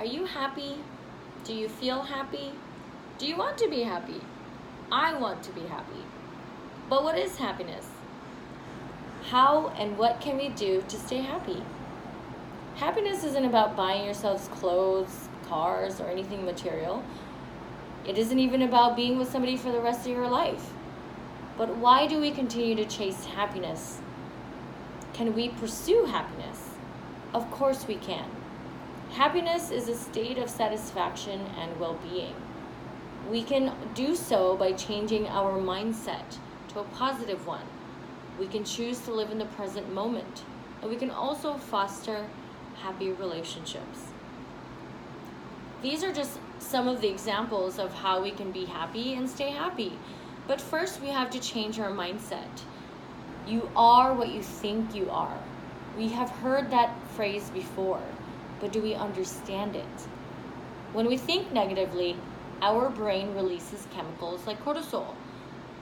Are you happy? Do you feel happy? Do you want to be happy? I want to be happy. But what is happiness? How and what can we do to stay happy? Happiness isn't about buying yourselves clothes, cars, or anything material. It isn't even about being with somebody for the rest of your life. But why do we continue to chase happiness? Can we pursue happiness? Of course we can. Happiness is a state of satisfaction and well-being. We can do so by changing our mindset to a positive one. We can choose to live in the present moment, and we can also foster happy relationships. These are just some of the examples of how we can be happy and stay happy. But first, we have to change our mindset. You are what you think you are. We have heard that phrase before, but do we understand it? When we think negatively, our brain releases chemicals like cortisol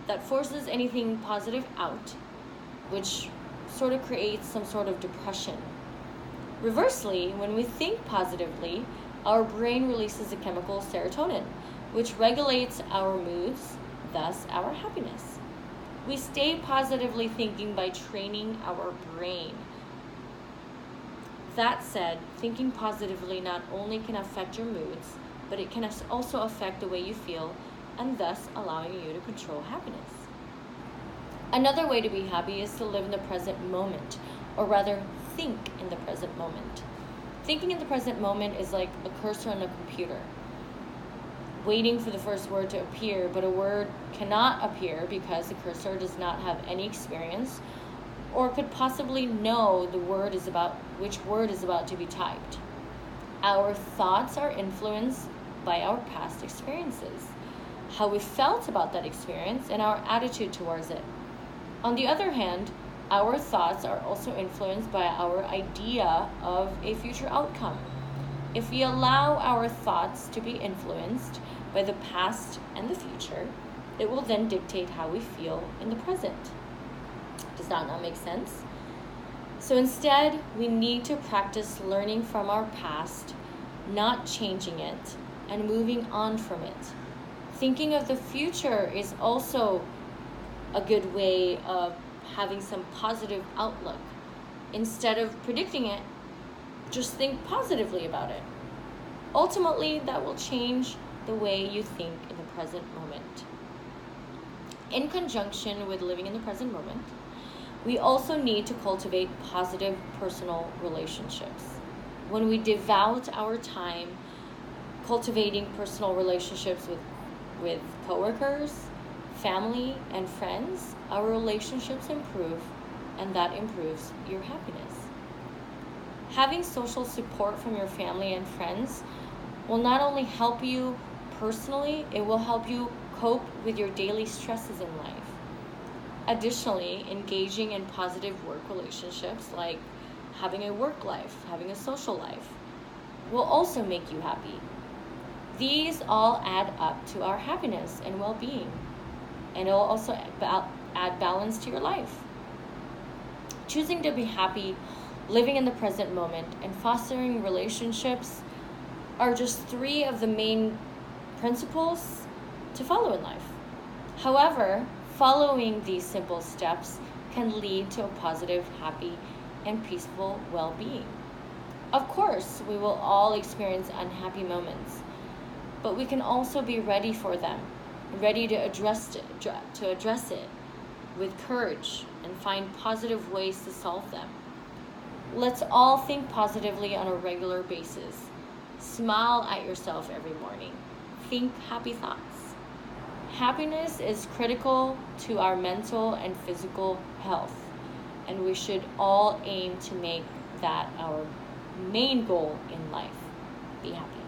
that forces anything positive out, which sort of creates some sort of depression. Reversely, when we think positively, our brain releases the chemical serotonin, which regulates our moods, thus our happiness. We stay positively thinking by training our brain. That said, thinking positively not only can affect your moods, but it can also affect the way you feel, and thus allowing you to control happiness. Another way to be happy is to live in the present moment, or rather, think in the present moment. Thinking in the present moment is like a cursor on a computer, waiting for the first word to appear, but a word cannot appear because the cursor does not have any experience or could possibly know which word is about to be typed. Our thoughts are influenced by our past experiences, how we felt about that experience, and our attitude towards it. On the other hand, our thoughts are also influenced by our idea of a future outcome. If we allow our thoughts to be influenced by the past and the future, it will then dictate how we feel in the present. Does that not make sense? So instead, we need to practice learning from our past, not changing it, and moving on from it. Thinking of the future is also a good way of having some positive outlook. Instead of predicting it, just think positively about it. Ultimately, that will change the way you think in the present moment. In conjunction with living in the present moment, we also need to cultivate positive personal relationships. When we devote our time cultivating personal relationships with coworkers, family, and friends, our relationships improve, and that improves your happiness. Having social support from your family and friends will not only help you personally, it will help you cope with your daily stresses in life. Additionally, engaging in positive work relationships, like having a work life, having a social life, will also make you happy. These all add up to our happiness and well-being, and it will also add balance to your life. Choosing to be happy, living in the present moment, and fostering relationships are just 3 of the main principles to follow in life. However, following these simple steps can lead to a positive, happy, and peaceful well-being. Of course, we will all experience unhappy moments, but we can also be ready for them, ready to address it with courage and find positive ways to solve them. Let's all think positively on a regular basis. Smile at yourself every morning. Think happy thoughts. Happiness is critical to our mental and physical health, and we should all aim to make that our main goal in life. Be happy.